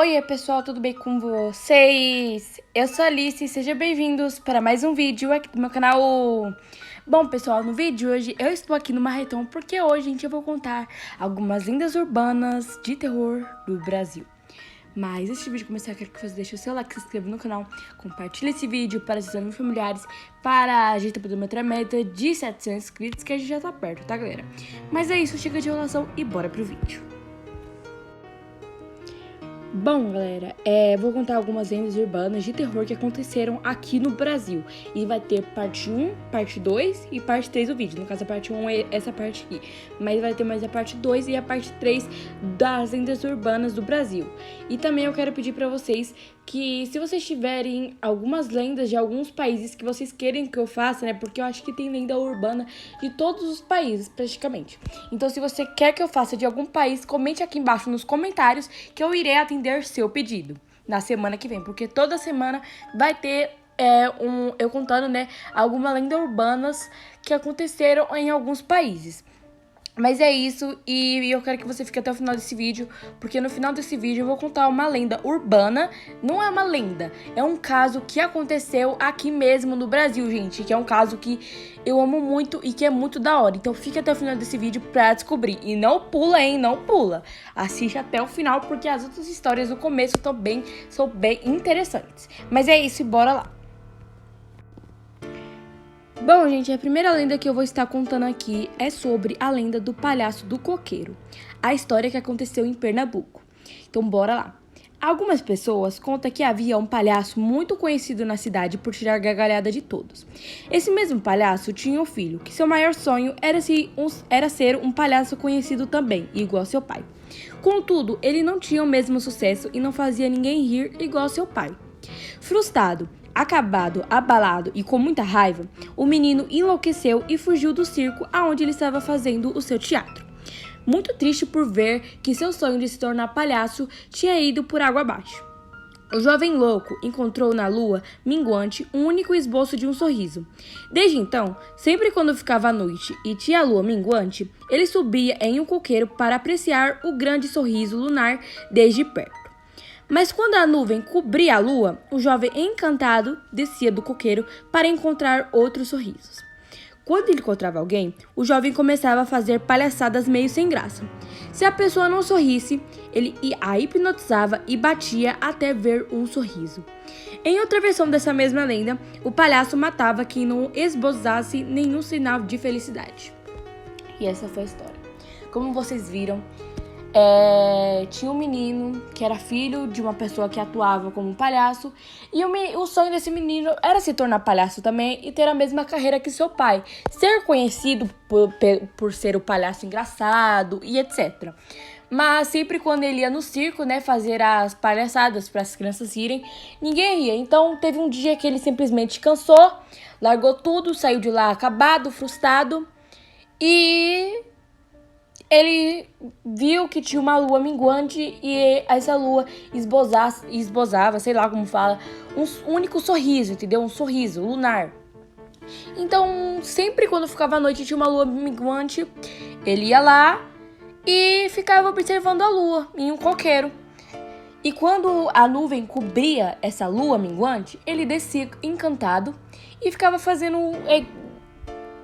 Oi, pessoal, tudo bem com vocês? Eu sou a Alice e sejam bem-vindos para mais um vídeo aqui do meu canal. Bom, pessoal, no vídeo de hoje eu estou aqui no Marretão porque hoje, gente, eu vou contar algumas lendas urbanas de terror do Brasil. Mas antes de vídeo começar, eu quero que você deixe o seu like, se inscreva no canal, compartilhe esse vídeo para seus amigos e familiares, para a gente poder manter a meta de 700 inscritos, que a gente já tá perto, tá, galera? Mas é isso, chega de enrolação e bora pro vídeo. Bom, galera, vou contar algumas lendas urbanas de terror que aconteceram aqui no Brasil. E vai ter parte 1, parte 2 e parte 3 do vídeo. No caso, a parte 1 é essa parte aqui. Mas vai ter mais a parte 2 e a parte 3 das lendas urbanas do Brasil. E também eu quero pedir pra vocês que, se vocês tiverem algumas lendas de alguns países que vocês querem que eu faça, né? Porque eu acho que tem lenda urbana de todos os países, praticamente. Então, se você quer que eu faça de algum país, comente aqui embaixo nos comentários que eu irei atender seu pedido na semana que vem. Porque toda semana vai ter eu contando, né, algumas lendas urbanas que aconteceram em alguns países. Mas é isso, e eu quero que você fique até o final desse vídeo, porque no final desse vídeo eu vou contar uma lenda urbana. Não é uma lenda, é um caso que aconteceu aqui mesmo no Brasil, gente. Que é um caso que eu amo muito e que é muito da hora. Então fique até o final desse vídeo pra descobrir. E não pula, hein, não pula. Assiste até o final, porque as outras histórias do começo são bem interessantes. Mas é isso, e bora lá. Bom, gente, a primeira lenda que eu vou estar contando aqui é sobre a lenda do palhaço do coqueiro, a história que aconteceu em Pernambuco. Então, bora lá. Algumas pessoas contam que havia um palhaço muito conhecido na cidade por tirar gargalhada de todos. Esse mesmo palhaço tinha um filho, que seu maior sonho era ser um palhaço conhecido também, igual seu pai. Contudo, ele não tinha o mesmo sucesso e não fazia ninguém rir igual seu pai. Frustrado, acabado, abalado e com muita raiva, o menino enlouqueceu e fugiu do circo aonde ele estava fazendo o seu teatro. Muito triste por ver que seu sonho de se tornar palhaço tinha ido por água abaixo. O jovem louco encontrou na lua minguante um único esboço de um sorriso. Desde então, sempre quando ficava à noite e tinha a lua minguante, ele subia em um coqueiro para apreciar o grande sorriso lunar desde perto. Mas quando a nuvem cobria a lua, o jovem encantado descia do coqueiro para encontrar outros sorrisos. Quando ele encontrava alguém, o jovem começava a fazer palhaçadas meio sem graça. Se a pessoa não sorrisse, ele a hipnotizava e batia até ver um sorriso. Em outra versão dessa mesma lenda, o palhaço matava quem não esboçasse nenhum sinal de felicidade. E essa foi a história. Como vocês viram, tinha um menino que era filho de uma pessoa que atuava como palhaço, e o sonho desse menino era se tornar palhaço também e ter a mesma carreira que seu pai, ser conhecido por ser o palhaço engraçado e etc. Mas sempre quando ele ia no circo, né, fazer as palhaçadas para as crianças rirem, ninguém ria. Então teve um dia que ele simplesmente cansou, largou tudo, saiu de lá acabado, frustrado, e ele viu que tinha uma lua minguante e essa lua esbozava, sei lá como fala, um único sorriso, entendeu? Um sorriso lunar. Então, sempre quando ficava à noite e tinha uma lua minguante, ele ia lá e ficava observando a lua em um coqueiro. E quando a nuvem cobria essa lua minguante, ele descia encantado e ficava fazendo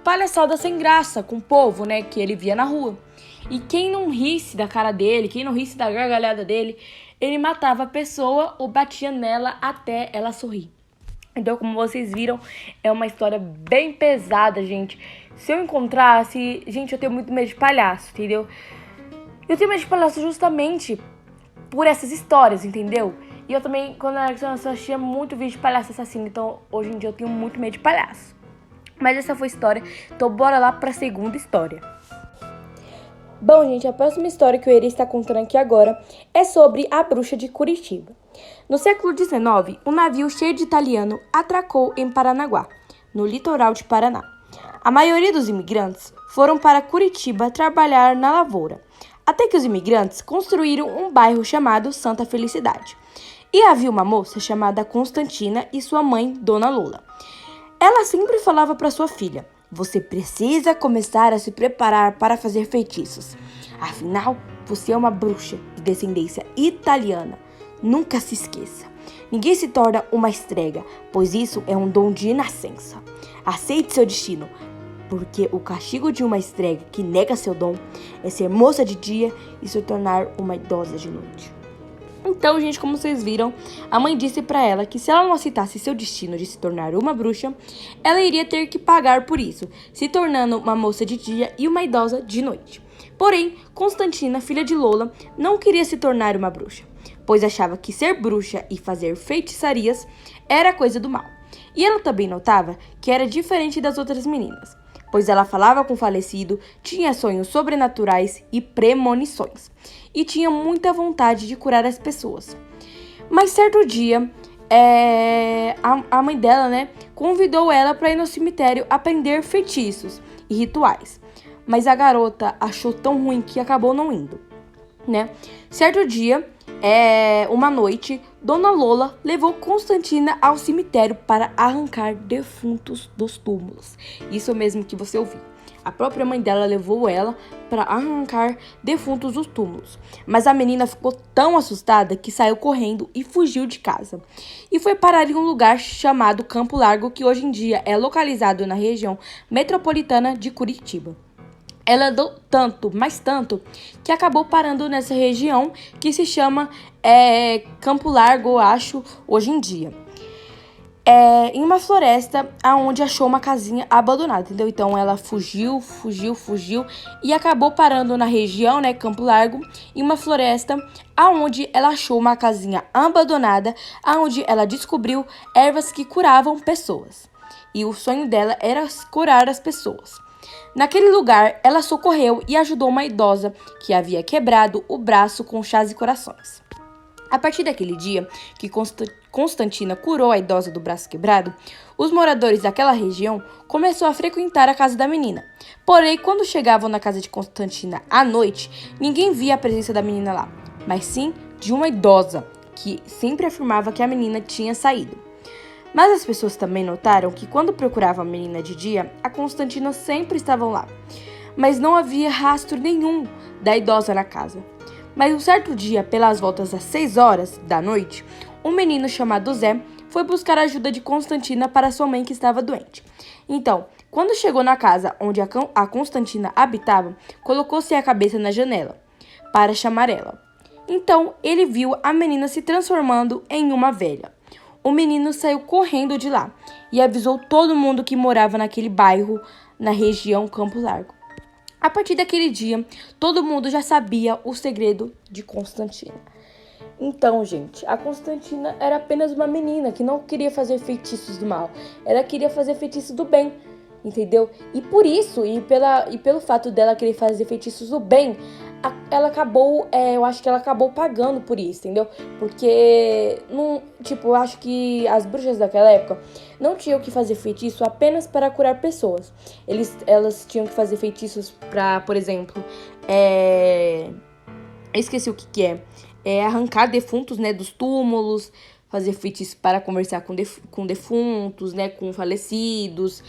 palhaçada sem graça com o povo, né, que ele via na rua. E quem não risse da cara dele, quem não risse da gargalhada dele, ele matava a pessoa ou batia nela até ela sorrir. Então, como vocês viram, é uma história bem pesada, gente. Se eu encontrasse... Gente, eu tenho muito medo de palhaço, entendeu? Eu tenho medo de palhaço justamente por essas histórias, entendeu? E eu também, quando era criança, eu assistia muito vídeo de palhaço assassino. Então, hoje em dia, eu tenho muito medo de palhaço. Mas essa foi a história. Então, bora lá para a segunda história. Bom, gente, a próxima história que eu irei estar contando aqui agora é sobre a bruxa de Curitiba. No século XIX, um navio cheio de italiano atracou em Paranaguá, no litoral de Paraná. A maioria dos imigrantes foram para Curitiba trabalhar na lavoura, até que os imigrantes construíram um bairro chamado Santa Felicidade. E havia uma moça chamada Constantina e sua mãe, Dona Lola. Ela sempre falava para sua filha: você precisa começar a se preparar para fazer feitiços. Afinal, você é uma bruxa de descendência italiana. Nunca se esqueça. Ninguém se torna uma estrega, pois isso é um dom de nascença. Aceite seu destino, porque o castigo de uma estrega que nega seu dom é ser moça de dia e se tornar uma idosa de noite. Então, gente, como vocês viram, a mãe disse pra ela que se ela não aceitasse seu destino de se tornar uma bruxa, ela iria ter que pagar por isso, se tornando uma moça de dia e uma idosa de noite. Porém, Constantina, filha de Lola, não queria se tornar uma bruxa, pois achava que ser bruxa e fazer feitiçarias era coisa do mal. E ela também notava que era diferente das outras meninas, pois ela falava com o falecido, tinha sonhos sobrenaturais e premonições, e tinha muita vontade de curar as pessoas. Mas certo dia, a mãe dela, convidou ela para ir no cemitério aprender feitiços e rituais. Mas a garota achou tão ruim que acabou não indo, Certo dia, uma noite, Dona Lola levou Constantina ao cemitério para arrancar defuntos dos túmulos. Isso mesmo que você ouviu. A própria mãe dela levou ela para arrancar defuntos dos túmulos. Mas a menina ficou tão assustada que saiu correndo e fugiu de casa. E foi parar em um lugar chamado Campo Largo, que hoje em dia é localizado na região metropolitana de Curitiba. Ela andou tanto, mas tanto, que acabou parando nessa região que se chama Campo Largo, eu acho, hoje em dia. Em uma floresta onde achou uma casinha abandonada, entendeu? Então ela fugiu e acabou parando na região, Campo Largo, em uma floresta onde ela achou uma casinha abandonada, onde ela descobriu ervas que curavam pessoas. E o sonho dela era curar as pessoas. Naquele lugar, ela socorreu e ajudou uma idosa que havia quebrado o braço com chás e corações. A partir daquele dia que Constantina curou a idosa do braço quebrado, os moradores daquela região começaram a frequentar a casa da menina. Porém, quando chegavam na casa de Constantina à noite, ninguém via a presença da menina lá, mas sim de uma idosa, que sempre afirmava que a menina tinha saído. Mas as pessoas também notaram que quando procuravam a menina de dia, a Constantina sempre estava lá. Mas não havia rastro nenhum da idosa na casa. Mas um certo dia, pelas voltas das 6 horas da noite, um menino chamado Zé foi buscar a ajuda de Constantina para sua mãe que estava doente. Então, quando chegou na casa onde a Constantina habitava, colocou-se a cabeça na janela para chamar ela. Então, ele viu a menina se transformando em uma velha. O menino saiu correndo de lá e avisou todo mundo que morava naquele bairro, na região Campo Largo. A partir daquele dia, todo mundo já sabia o segredo de Constantina. Então, gente, a Constantina era apenas uma menina que não queria fazer feitiços do mal. Ela queria fazer feitiços do bem, entendeu? E por isso, e pelo fato dela querer fazer feitiços do bem, ela acabou, eu acho que ela acabou pagando por isso, entendeu? Porque, eu acho que as bruxas daquela época não tinham que fazer feitiço apenas para curar pessoas. Elas tinham que fazer feitiços para, por exemplo, eu esqueci o que é arrancar defuntos, dos túmulos, fazer feitiço para conversar com defuntos, com falecidos,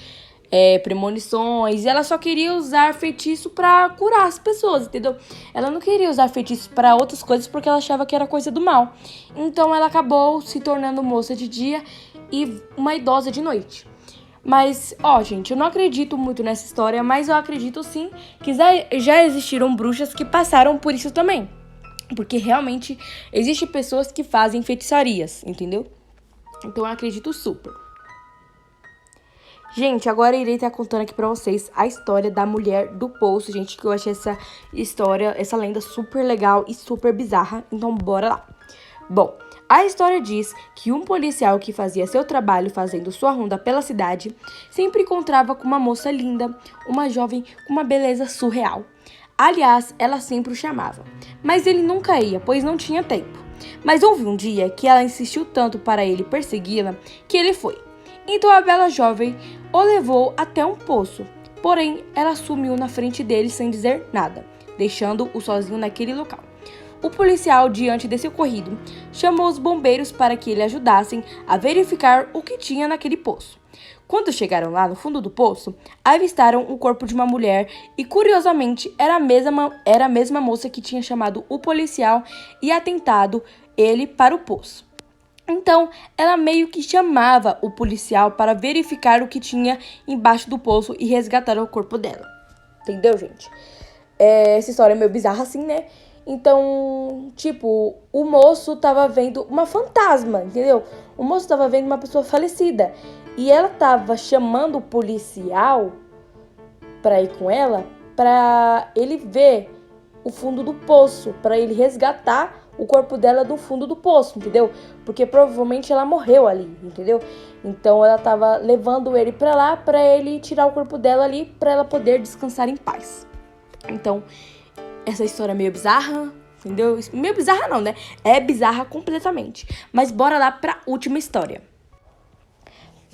premonições, e ela só queria usar feitiço pra curar as pessoas, entendeu? Ela não queria usar feitiço pra outras coisas porque ela achava que era coisa do mal. Então ela acabou se tornando moça de dia e uma idosa de noite. Mas, gente, eu não acredito muito nessa história, mas eu acredito sim que já existiram bruxas que passaram por isso também. Porque realmente existem pessoas que fazem feitiçarias, entendeu? Então eu acredito super. Gente, agora eu irei estar contando aqui pra vocês a história da mulher do poço, gente, que eu achei essa história, essa lenda super legal e super bizarra, então bora lá. Bom, a história diz que um policial que fazia seu trabalho fazendo sua ronda pela cidade sempre encontrava com uma moça linda, uma jovem com uma beleza surreal. Aliás, ela sempre o chamava, mas ele nunca ia, pois não tinha tempo. Mas houve um dia que ela insistiu tanto para ele persegui-la que ele foi. Então a bela jovem o levou até um poço, porém ela sumiu na frente dele sem dizer nada, deixando-o sozinho naquele local. O policial, diante desse ocorrido, chamou os bombeiros para que lhe ajudassem a verificar o que tinha naquele poço. Quando chegaram lá no fundo do poço, avistaram o corpo de uma mulher e, curiosamente, era a mesma moça que tinha chamado o policial e atentado ele para o poço. Então, ela meio que chamava o policial para verificar o que tinha embaixo do poço e resgatar o corpo dela. Entendeu, gente? Essa história é meio bizarra assim, né? Então, tipo, o moço tava vendo uma fantasma, entendeu? O moço tava vendo uma pessoa falecida. E ela tava chamando o policial pra ir com ela, pra ele ver o fundo do poço, pra ele resgatar o corpo dela do fundo do poço, entendeu? Porque provavelmente ela morreu ali, entendeu? Então ela tava levando ele pra lá pra ele tirar o corpo dela ali pra ela poder descansar em paz. Então, essa história é meio bizarra, entendeu? Meio bizarra não, né? É bizarra completamente. Mas bora lá pra última história.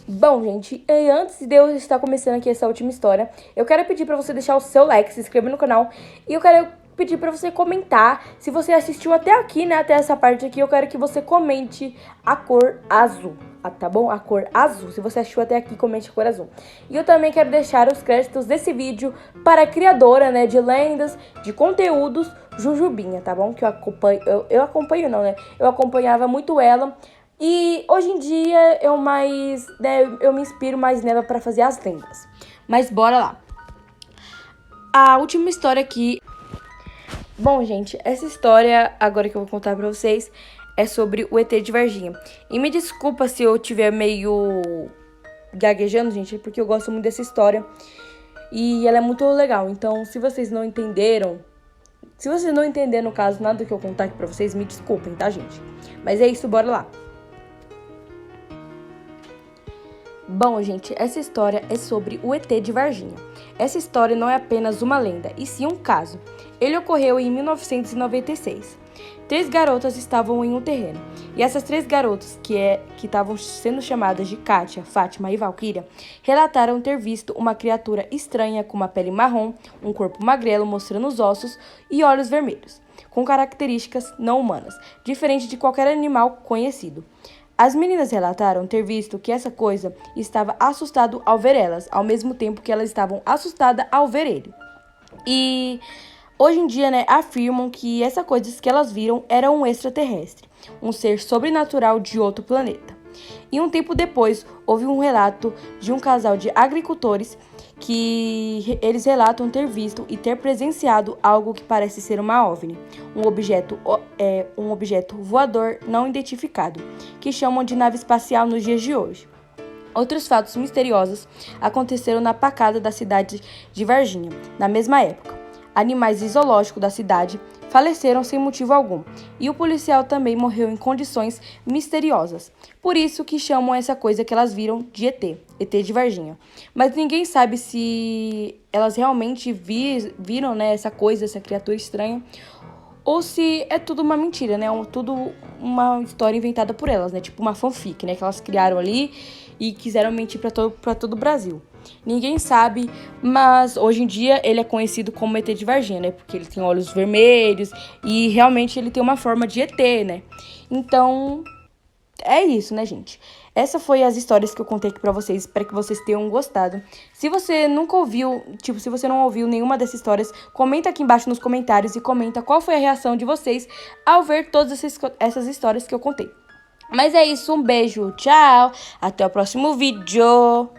Bom, gente, e antes de eu estar começando aqui essa última história, eu quero pedir pra você deixar o seu like, se inscrever no canal, e eu quero pedir pra você comentar, se você assistiu até aqui, né, até essa parte aqui, eu quero que você comente a cor azul, tá bom? A cor azul, se você assistiu até aqui, comente a cor azul. E eu também quero deixar os créditos desse vídeo para a criadora, né, de lendas, de conteúdos, Jujubinha, tá bom? Que eu acompanho não, né, eu acompanhava muito ela. E hoje em dia eu me inspiro mais nela para fazer as lendas. Mas bora lá. A última história aqui. Bom, gente, essa história agora que eu vou contar pra vocês é sobre o ET de Varginha. E me desculpa se eu tiver meio gaguejando, gente, porque eu gosto muito dessa história. E ela é muito legal. Então, se vocês não entenderam, no caso, nada que eu contar aqui pra vocês, me desculpem, tá, gente? Mas é isso, bora lá. Bom, gente, essa história é sobre o ET de Varginha. Essa história não é apenas uma lenda, e sim um caso. Ele ocorreu em 1996. 3 garotas estavam em um terreno, e essas 3 garotas, que estavam sendo chamadas de Kátia, Fátima e Valquíria, relataram ter visto uma criatura estranha com uma pele marrom, um corpo magrelo mostrando os ossos e olhos vermelhos, com características não humanas, diferente de qualquer animal conhecido. As meninas relataram ter visto que essa coisa estava assustado ao ver elas, ao mesmo tempo que elas estavam assustadas ao ver ele. E hoje em dia, né, afirmam que essa coisa que elas viram era um extraterrestre, um ser sobrenatural de outro planeta. E um tempo depois, houve um relato de um casal de agricultores que eles relatam ter visto e ter presenciado algo que parece ser uma OVNI, um objeto voador não identificado, que chamam de nave espacial nos dias de hoje. Outros fatos misteriosos aconteceram na pacada da cidade de Varginha, na mesma época. Animais de zoológico da cidade faleceram sem motivo algum, e o policial também morreu em condições misteriosas. Por isso que chamam essa coisa que elas viram de ET de Varginha. Mas ninguém sabe se elas realmente viram, né, essa coisa, essa criatura estranha, ou se é tudo uma mentira, né? Tudo uma história inventada por elas, né? Tipo uma fanfic, né? Que elas criaram ali e quiseram mentir pra todo o Brasil. Ninguém sabe, mas hoje em dia ele é conhecido como ET de Varginha, né? Porque ele tem olhos vermelhos e realmente ele tem uma forma de ET, né? Então, é isso, né, gente? Essa foi as histórias que eu contei aqui pra vocês, espero que vocês tenham gostado. Se você nunca ouviu, se você não ouviu nenhuma dessas histórias, comenta aqui embaixo nos comentários e comenta qual foi a reação de vocês ao ver todas essas histórias que eu contei. Mas é isso, um beijo, tchau, até o próximo vídeo.